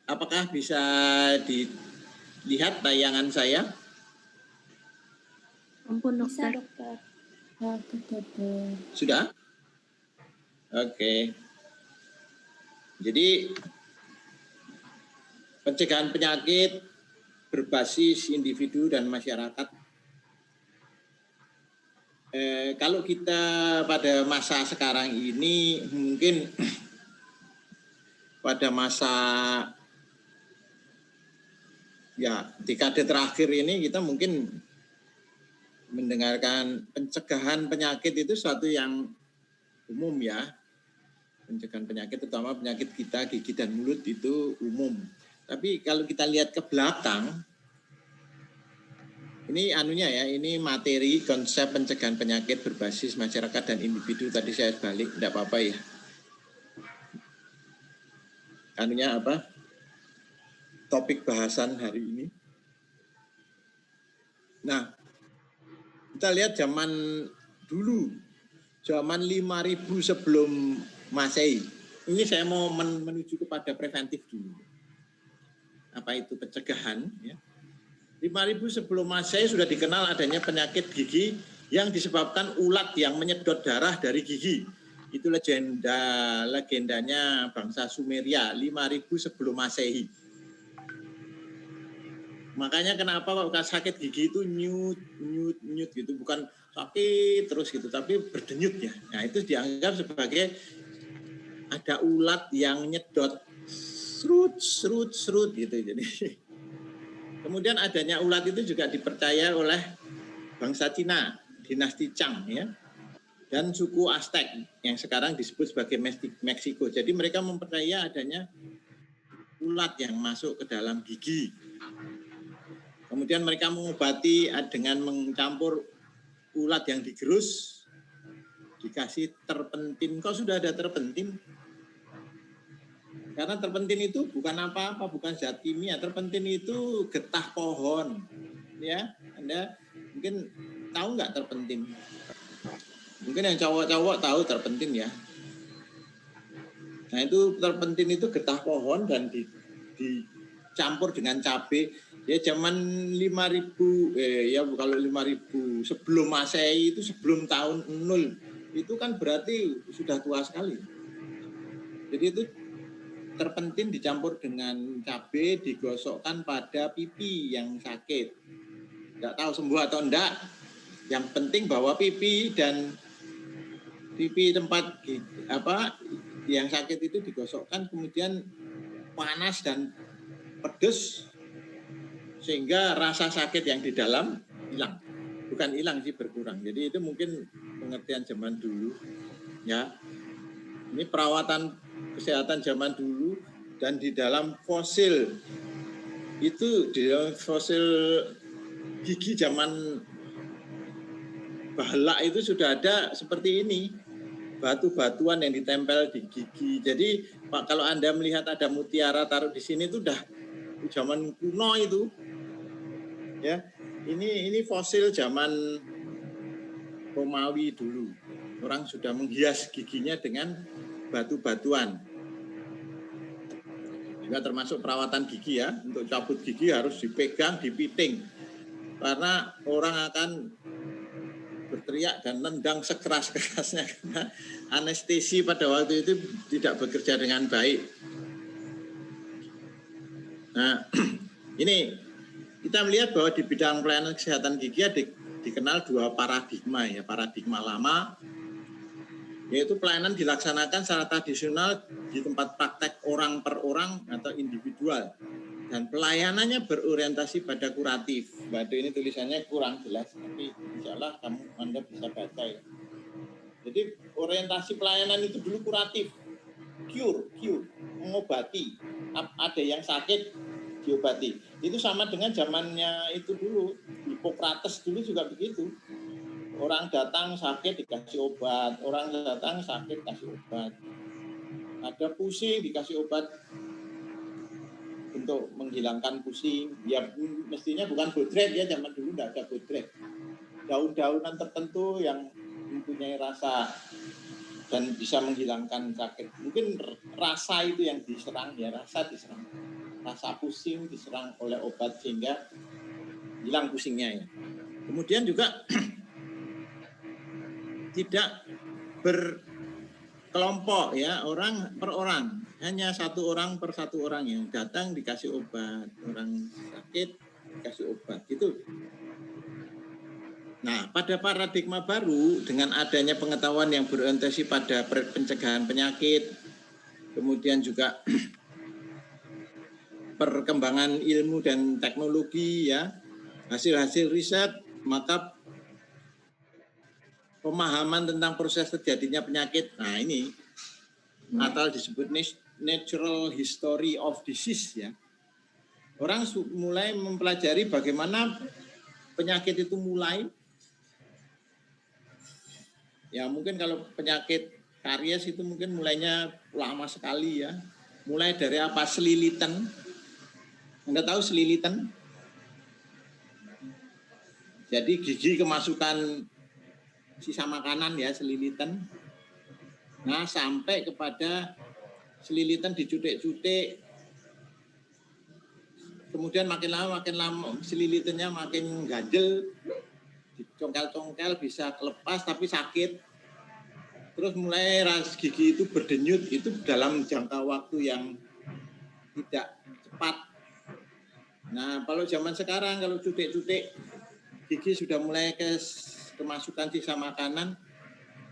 Apakah bisa dilihat tayangan saya? Ampun Bisa, dokter. dokter. Sudah? Oke. Jadi pencegahan penyakit berbasis individu dan masyarakat. Kalau kita pada masa sekarang ini mungkin pada masa ya dekade terakhir ini kita mungkin mendengarkan pencegahan penyakit itu suatu yang umum ya. Pencegahan penyakit terutama penyakit kita gigi dan mulut itu umum. Tapi kalau kita lihat ke belakang, ini anunya ya, ini materi konsep pencegahan penyakit berbasis masyarakat dan individu. Tadi saya balik, tidak apa-apa ya. Anunya apa? Topik bahasan hari ini. Nah, kita lihat zaman dulu, zaman 5000 sebelum Masehi. Ini saya mau menuju kepada preventif dulu. Apa itu pencegahan? Ya. 5000 sebelum Masehi sudah dikenal adanya penyakit gigi yang disebabkan ulat yang menyedot darah dari gigi. Itu legendanya bangsa Sumeria 5000 sebelum Masehi. Makanya kenapa kalau sakit gigi itu nyut gitu, bukan sakit terus gitu, tapi berdenyut ya. Nah itu dianggap sebagai ada ulat yang nyedot serut gitu. Jadi kemudian adanya ulat itu juga dipercaya oleh bangsa Cina, dinasti Chang ya, dan suku Aztec yang sekarang disebut sebagai Meksiko. Jadi mereka mempercaya adanya ulat yang masuk ke dalam gigi. Kemudian mereka mengobati dengan mencampur ulat yang digerus, dikasih terpentin. Kok sudah ada terpentin? Karena terpentin itu bukan apa-apa, bukan zat kimia. Terpentin itu getah pohon. Ya, Anda mungkin tahu nggak terpentin? Mungkin yang cowok-cowok tahu terpentin ya. Nah itu terpentin itu getah pohon dan dicampur dengan cabai. Ya zaman 5000 ya kalau 5000 sebelum Masehi itu sebelum tahun 0 itu kan berarti sudah tua sekali. Jadi itu terpentin dicampur dengan cabai digosokkan pada pipi yang sakit. Tidak tahu sembuh atau enggak. Yang penting bahwa pipi dan pipi tempat apa yang sakit itu digosokkan kemudian panas dan pedes sehingga rasa sakit yang di dalam hilang. Bukan hilang sih, berkurang. Jadi itu mungkin pengertian zaman dulu ya. Ini perawatan kesehatan zaman dulu. Dan di dalam fosil itu, di dalam fosil gigi zaman bahala itu sudah ada seperti ini, batu-batuan yang ditempel di gigi. Jadi Pak, kalau Anda melihat ada mutiara taruh di sini itu udah zaman kuno itu. Ya, ini fosil zaman Romawi dulu. Orang sudah menghias giginya dengan batu-batuan. Juga termasuk perawatan gigi ya. Untuk cabut gigi harus dipegang, dipiting. Karena orang akan berteriak dan nendang sekeras-kerasnya karena anestesi pada waktu itu tidak bekerja dengan baik. Nah, ini kita melihat bahwa di bidang pelayanan kesehatan gigi dikenal dua paradigma ya. Paradigma lama yaitu pelayanan dilaksanakan secara tradisional di tempat praktek orang per orang atau individual, dan pelayanannya berorientasi pada kuratif. Waduh, ini tulisannya kurang jelas, tapi insya Allah Anda bisa baca ya. Jadi orientasi pelayanan itu dulu kuratif, cure, mengobati. Ada yang sakit diobati. Itu sama dengan zamannya itu dulu, Hippocrates dulu juga begitu. Orang datang sakit dikasih obat, orang datang sakit kasih obat. Ada pusing dikasih obat untuk menghilangkan pusing. Ya mestinya bukan bodrek ya, zaman dulu tidak ada bodrek. Daun-daunan tertentu yang mempunyai rasa dan bisa menghilangkan sakit. Mungkin rasa itu yang diserang ya, rasa diserang. rasa pusing diserang oleh obat sehingga hilang pusingnya ya. Kemudian juga tidak berkelompok ya, orang per orang, hanya satu orang per satu orang yang datang dikasih obat, orang sakit dikasih obat itu. Nah, pada paradigma baru dengan adanya pengetahuan yang berorientasi pada pencegahan penyakit, kemudian juga perkembangan ilmu dan teknologi ya, hasil-hasil riset, maka pemahaman tentang proses terjadinya penyakit. Nah, ini atau disebut natural history of disease ya. Orang mulai mempelajari bagaimana penyakit itu mulai. Ya mungkin kalau penyakit karies itu mungkin mulainya lama sekali ya. Mulai dari apa? Selilitan. Anda tahu selilitan? Jadi gigi kemasukan sisa makanan ya, selilitan. Nah, sampai kepada selilitan dicutik-cutik. Kemudian makin lama selilitannya makin ganjel. Dicongkel-congkel bisa lepas tapi sakit. Terus mulai ras gigi itu berdenyut, itu dalam jangka waktu yang tidak cepat. Nah, kalau zaman sekarang kalau cutik-cutik gigi sudah mulai kemasukan sisa makanan,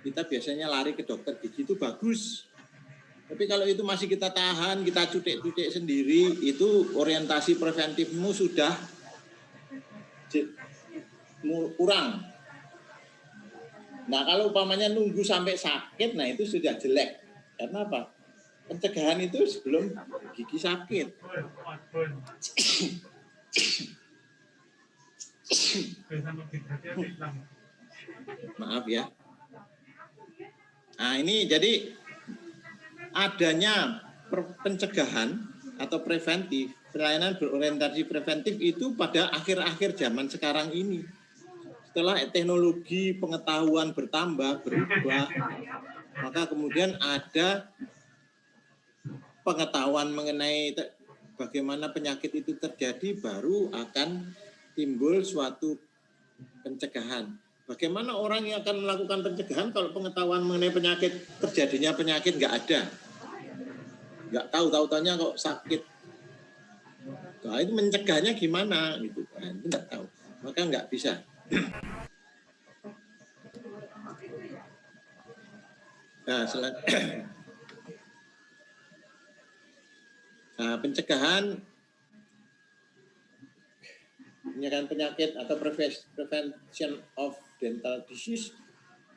kita biasanya lari ke dokter gigi, itu bagus. Tapi kalau itu masih kita tahan, kita cutik-cutik sendiri, itu orientasi preventifmu sudah kurang. Nah, kalau umpamanya nunggu sampai sakit, nah itu sudah jelek. Karena apa? Pencegahan itu sebelum gigi sakit. Maaf ya. Nah, ini jadi adanya pencegahan atau preventif, pelayanan berorientasi preventif itu pada akhir-akhir zaman sekarang ini. Setelah teknologi pengetahuan bertambah, berubah, maka kemudian ada pengetahuan mengenai bagaimana penyakit itu terjadi, baru akan timbul suatu pencegahan. Bagaimana orang yang akan melakukan pencegahan kalau pengetahuan mengenai penyakit, terjadinya penyakit nggak ada? Nggak tahu-taunya kok sakit. Nah, itu mencegahnya gimana? Gitu. Nah, itu nggak tahu. Maka nggak bisa. Nah, pencegahan penyakit atau prevention of dental disease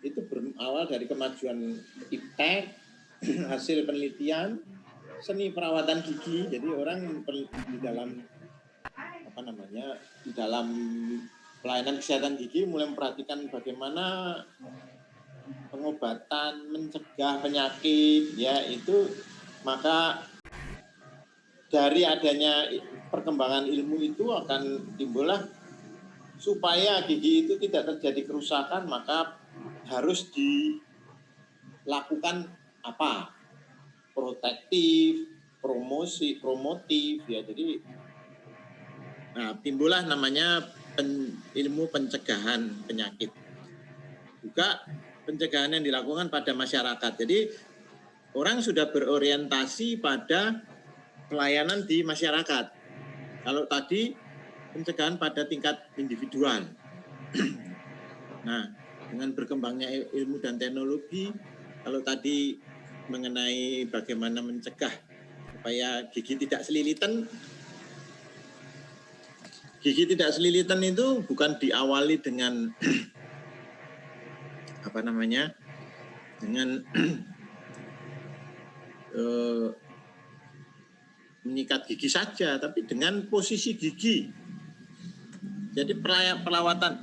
itu berawal dari kemajuan iptek, hasil penelitian, seni perawatan gigi. Jadi orang di dalam di dalam pelayanan kesehatan gigi mulai memperhatikan bagaimana pengobatan mencegah penyakit ya, itu maka dari adanya perkembangan ilmu itu akan timbullah supaya gigi itu tidak terjadi kerusakan, maka harus dilakukan apa? Protektif, promotif ya. Jadi timbullah namanya ilmu pencegahan penyakit. Juga pencegahan yang dilakukan pada masyarakat. Jadi orang sudah berorientasi pada pelayanan di masyarakat. Kalau tadi pencegahan pada tingkat individual. Nah, dengan berkembangnya ilmu dan teknologi, kalau tadi mengenai bagaimana mencegah supaya gigi tidak selilitan, itu bukan diawali dengan dengan menyikat gigi saja, tapi dengan posisi gigi. Jadi perawatan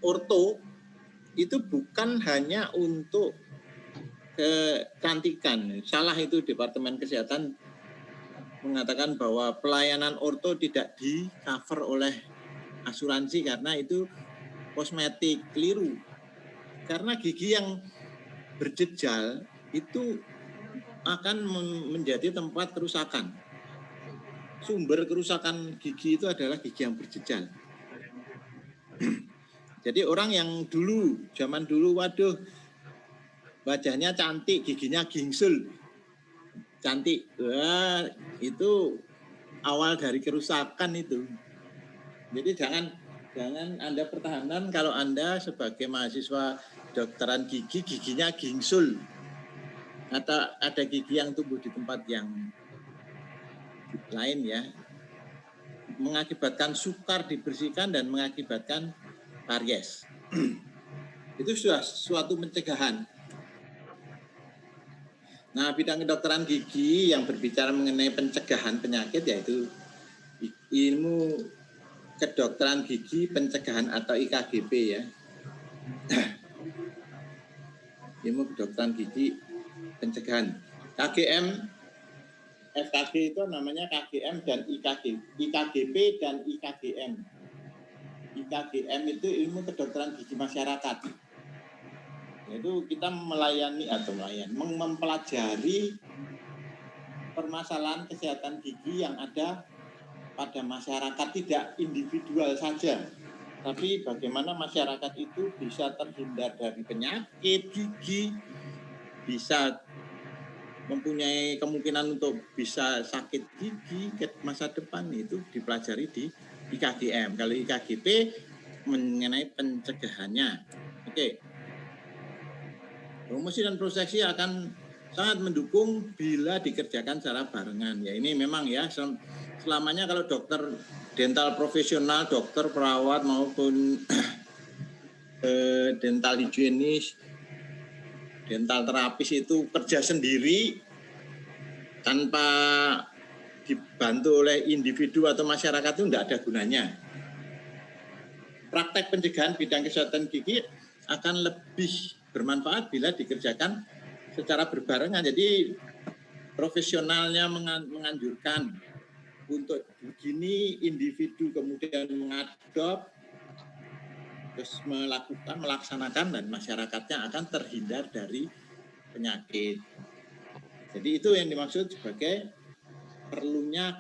orto itu bukan hanya untuk kecantikan. Salah itu Departemen Kesehatan mengatakan bahwa pelayanan orto tidak di-cover oleh asuransi karena itu kosmetik. Keliru. Karena gigi yang berjejal itu akan menjadi tempat kerusakan. sumber kerusakan gigi itu adalah gigi yang berjejal. Jadi orang yang zaman dulu, waduh, wajahnya cantik, giginya gingsul, cantik, wah, itu awal dari kerusakan itu. Jadi jangan Anda pertahanan kalau Anda sebagai mahasiswa kedokteran gigi, giginya gingsul, atau ada gigi yang tumbuh di tempat yang lain ya, mengakibatkan sukar dibersihkan dan mengakibatkan karies. Itu sudah suatu pencegahan. Nah, bidang kedokteran gigi yang berbicara mengenai pencegahan penyakit yaitu ilmu kedokteran gigi pencegahan atau IKGP ya. Ilmu kedokteran gigi pencegahan. KGM, FKG itu namanya KGM dan IKGP dan IKGM. IKGM itu ilmu kedokteran gigi masyarakat. Yaitu kita mempelajari permasalahan kesehatan gigi yang ada pada masyarakat, tidak individual saja, tapi bagaimana masyarakat itu bisa terhindar dari penyakit gigi, bisa mempunyai kemungkinan untuk bisa sakit gigi ke masa depan, itu dipelajari di IKGM. Kalau IKGP mengenai pencegahannya. Oke. Promosi dan proseksi akan sangat mendukung bila dikerjakan secara barengan. Ya ini memang ya selamanya kalau dokter dental profesional, dokter perawat maupun dental higienis, dental terapis itu kerja sendiri tanpa dibantu oleh individu atau masyarakat itu tidak ada gunanya. Praktek pencegahan bidang kesehatan gigi akan lebih bermanfaat bila dikerjakan secara berbarengan. Jadi profesionalnya menganjurkan untuk begini, individu kemudian mengadop, terus melaksanakan, dan masyarakatnya akan terhindar dari penyakit. Jadi itu yang dimaksud sebagai perlunya